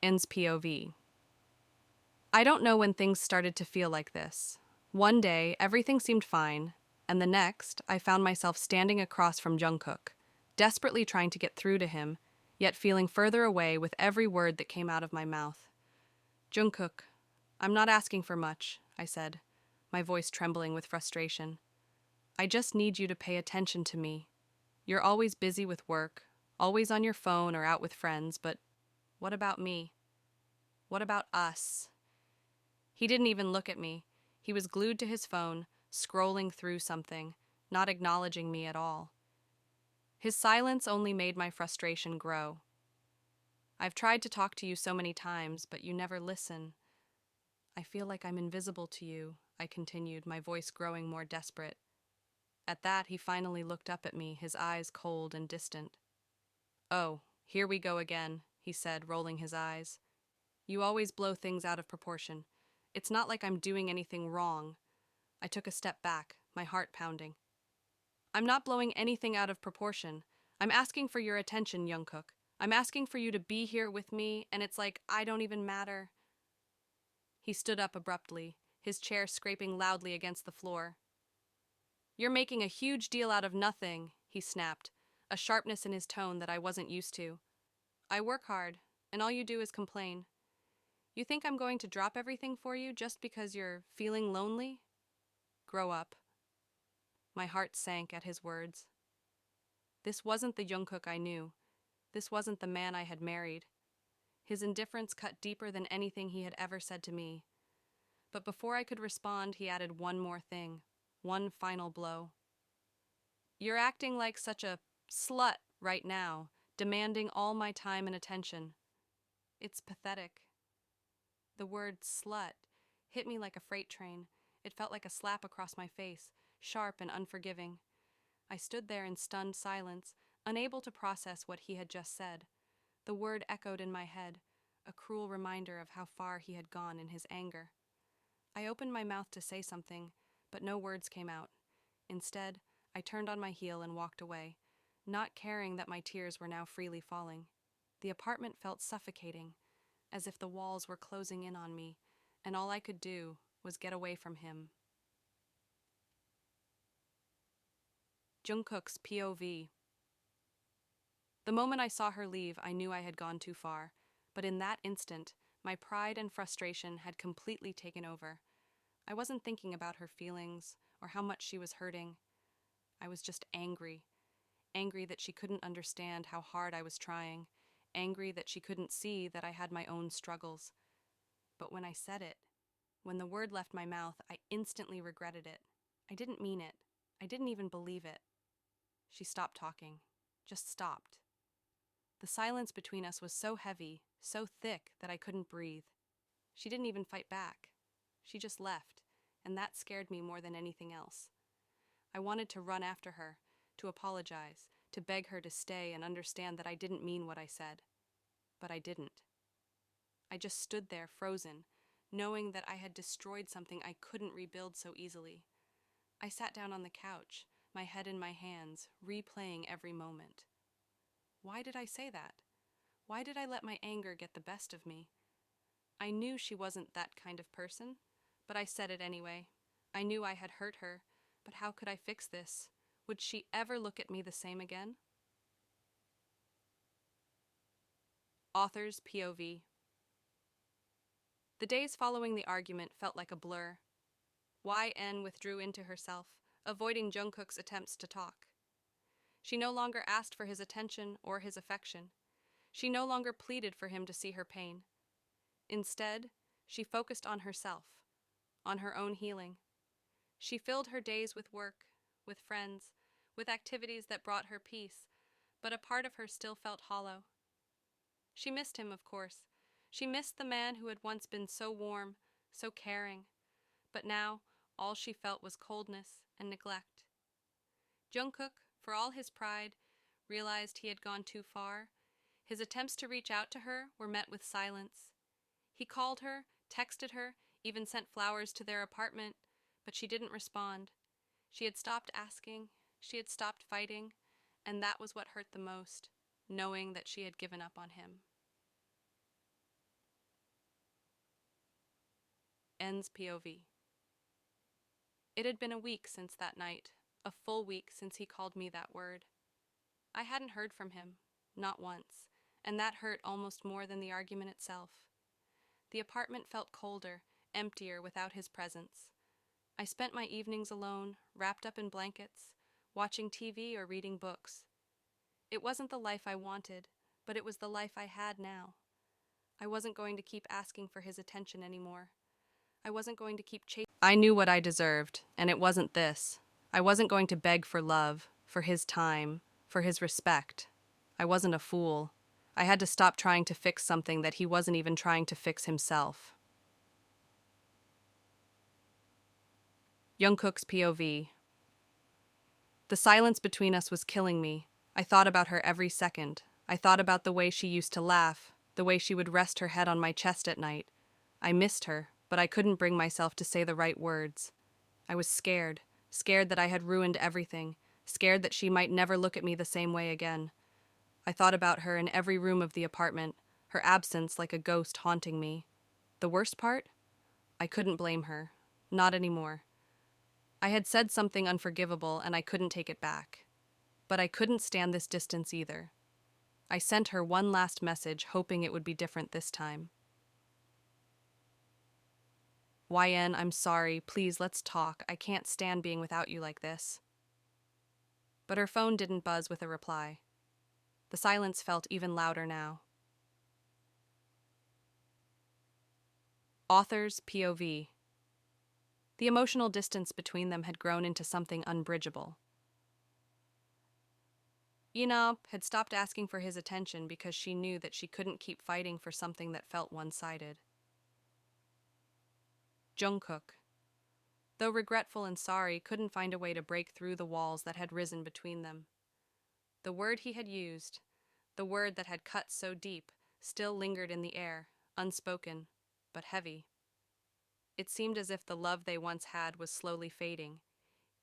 Ends POV. I don't know when things started to feel like this. One day, everything seemed fine, and the next, I found myself standing across from Jungkook, desperately trying to get through to him, yet feeling further away with every word that came out of my mouth. Jungkook, I'm not asking for much, I said, my voice trembling with frustration. I just need you to pay attention to me. You're always busy with work, always on your phone or out with friends, but what about me? What about us? He didn't even look at me. He was glued to his phone, scrolling through something, not acknowledging me at all. His silence only made my frustration grow. I've tried to talk to you so many times, but you never listen. I feel like I'm invisible to you, I continued, my voice growing more desperate. At that, he finally looked up at me, his eyes cold and distant. Oh, here we go again, he said, rolling his eyes. You always blow things out of proportion. It's not like I'm doing anything wrong. I took a step back, my heart pounding. I'm not blowing anything out of proportion. I'm asking for your attention, Jungkook. I'm asking for you to be here with me, and it's like I don't even matter. He stood up abruptly, his chair scraping loudly against the floor. You're making a huge deal out of nothing, he snapped, a sharpness in his tone that I wasn't used to. I work hard, and all you do is complain. You think I'm going to drop everything for you just because you're feeling lonely? Grow up. My heart sank at his words. This wasn't the Jungkook I knew. This wasn't the man I had married. His indifference cut deeper than anything he had ever said to me. But before I could respond, he added one more thing, one final blow. You're acting like such a slut right now, demanding all my time and attention. It's pathetic. The word slut hit me like a freight train. It felt like a slap across my face, sharp and unforgiving. I stood there in stunned silence, unable to process what he had just said. The word echoed in my head, a cruel reminder of how far he had gone in his anger. I opened my mouth to say something, but no words came out. Instead, I turned on my heel and walked away, not caring that my tears were now freely falling. The apartment felt suffocating, as if the walls were closing in on me, and all I could do was get away from him. Jungkook's POV. The moment I saw her leave, I knew I had gone too far, but in that instant, my pride and frustration had completely taken over. I wasn't thinking about her feelings or how much she was hurting. I was just angry. Angry that she couldn't understand how hard I was trying. Angry that she couldn't see that I had my own struggles. But when I said it, when the word left my mouth, I instantly regretted it. I didn't mean it. I didn't even believe it. She stopped talking. Just stopped. The silence between us was so heavy, so thick that I couldn't breathe. She didn't even fight back. She just left, and that scared me more than anything else. I wanted to run after her, to apologize, to beg her to stay and understand that I didn't mean what I said. But I didn't. I just stood there frozen, knowing that I had destroyed something I couldn't rebuild so easily. I sat down on the couch, my head in my hands, replaying every moment. Why did I say that? Why did I let my anger get the best of me? I knew she wasn't that kind of person, but I said it anyway. I knew I had hurt her, but how could I fix this? Would she ever look at me the same again? Author's POV. The days following the argument felt like a blur. YN withdrew into herself, avoiding Jungkook's attempts to talk. She no longer asked for his attention or his affection. She no longer pleaded for him to see her pain. Instead, she focused on herself, on her own healing. She filled her days with work, with friends, with activities that brought her peace, but a part of her still felt hollow. She missed him, of course. She missed the man who had once been so warm, so caring, but now all she felt was coldness and neglect. Jungkook, for all his pride, realized he had gone too far. His attempts to reach out to her were met with silence. He called her, texted her, even sent flowers to their apartment, but she didn't respond. She had stopped asking, she had stopped fighting, and that was what hurt the most, knowing that she had given up on him. Ends POV. It had been a week since that night, a full week since he called me that word. I hadn't heard from him, not once, and that hurt almost more than the argument itself. The apartment felt colder, emptier without his presence. I spent my evenings alone, wrapped up in blankets, watching TV or reading books. It wasn't the life I wanted, but it was the life I had now. I wasn't going to keep asking for his attention anymore. I wasn't going to keep chasing. I knew what I deserved, and it wasn't this. I wasn't going to beg for love, for his time, for his respect. I wasn't a fool. I had to stop trying to fix something that he wasn't even trying to fix himself. Jungkook's POV. The silence between us was killing me. I thought about her every second. I thought about the way she used to laugh, the way she would rest her head on my chest at night. I missed her, but I couldn't bring myself to say the right words. I was scared that I had ruined everything, scared that she might never look at me the same way again. I thought about her in every room of the apartment, her absence like a ghost haunting me. The worst part? I couldn't blame her. Not anymore. I had said something unforgivable and I couldn't take it back. But I couldn't stand this distance either. I sent her one last message, hoping it would be different this time. YN, I'm sorry, please let's talk. I can't stand being without you like this. But her phone didn't buzz with a reply. The silence felt even louder now. Author's POV. The emotional distance between them had grown into something unbridgeable. Ina had stopped asking for his attention because she knew that she couldn't keep fighting for something that felt one-sided. Jungkook, though regretful and sorry, couldn't find a way to break through the walls that had risen between them. The word he had used, the word that had cut so deep, still lingered in the air, unspoken, but heavy. It seemed as if the love they once had was slowly fading,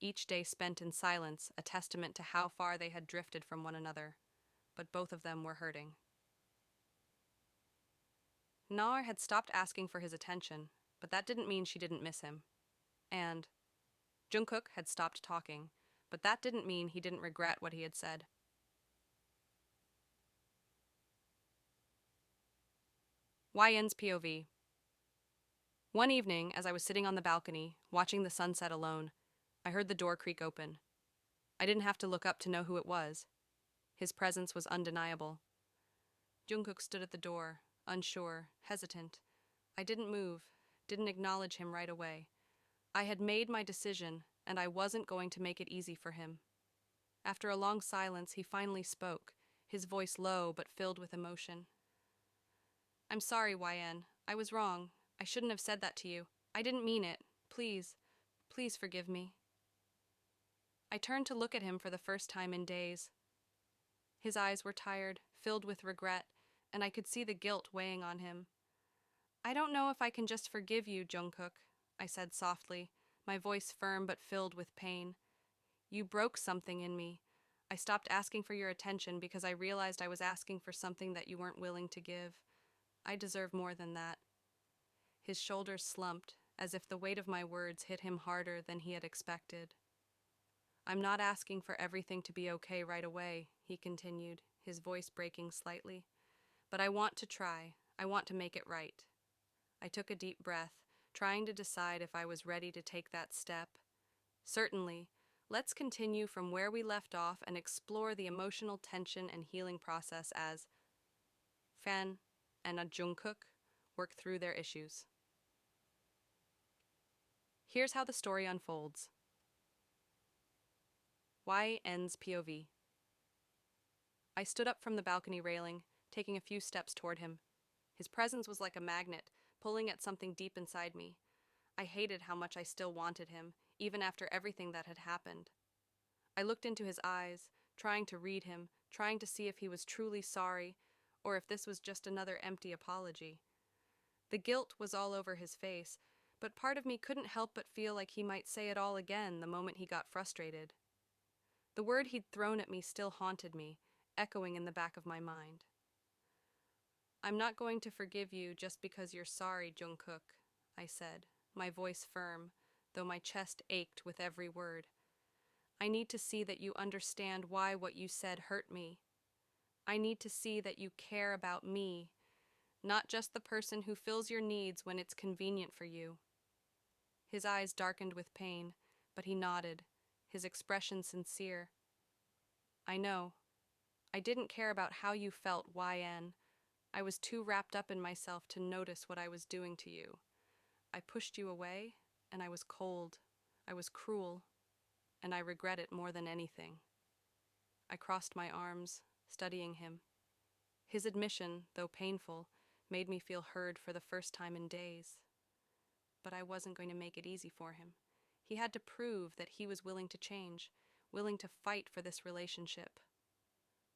each day spent in silence a testament to how far they had drifted from one another, but both of them were hurting. Nar had stopped asking for his attention, but that didn't mean she didn't miss him. And Jungkook had stopped talking, but that didn't mean he didn't regret what he had said. YN's POV. One evening, as I was sitting on the balcony, watching the sunset alone, I heard the door creak open. I didn't have to look up to know who it was. His presence was undeniable. Jungkook stood at the door, unsure, hesitant. I didn't move, didn't acknowledge him right away. I had made my decision, and I wasn't going to make it easy for him. After a long silence, he finally spoke, his voice low but filled with emotion. I'm sorry, YN. I was wrong. I shouldn't have said that to you. I didn't mean it. Please, please forgive me. I turned to look at him for the first time in days. His eyes were tired, filled with regret, and I could see the guilt weighing on him. I don't know if I can just forgive you, Jungkook, I said softly, my voice firm but filled with pain. You broke something in me. I stopped asking for your attention because I realized I was asking for something that you weren't willing to give. I deserve more than that. His shoulders slumped, as if the weight of my words hit him harder than he had expected. I'm not asking for everything to be okay right away, he continued, his voice breaking slightly. But I want to try. I want to make it right. I took a deep breath, trying to decide if I was ready to take that step. Certainly. Let's continue from where we left off and explore the emotional tension and healing process as Fan and Jungkook work through their issues. Here's how the story unfolds. YN's POV. I stood up from the balcony railing, taking a few steps toward him. His presence was like a magnet, pulling at something deep inside me. I hated how much I still wanted him, even after everything that had happened. I looked into his eyes, trying to read him, trying to see if he was truly sorry, or if this was just another empty apology. The guilt was all over his face, but part of me couldn't help but feel like he might say it all again the moment he got frustrated. The word he'd thrown at me still haunted me, echoing in the back of my mind. I'm not going to forgive you just because you're sorry, Jungkook, I said, my voice firm, though my chest ached with every word. I need to see that you understand why what you said hurt me. I need to see that you care about me, not just the person who fills your needs when it's convenient for you. His eyes darkened with pain, but he nodded, his expression sincere. I know. I didn't care about how you felt, YN. I was too wrapped up in myself to notice what I was doing to you. I pushed you away, and I was cold. I was cruel, and I regret it more than anything. I crossed my arms, studying him. His admission, though painful, made me feel heard for the first time in days. But I wasn't going to make it easy for him. He had to prove that he was willing to change, willing to fight for this relationship.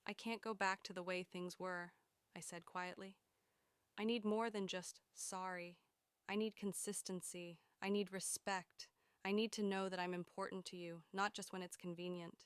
I can't go back to the way things were, I said quietly. I need more than just sorry. I need consistency. I need respect. I need to know that I'm important to you, not just when it's convenient.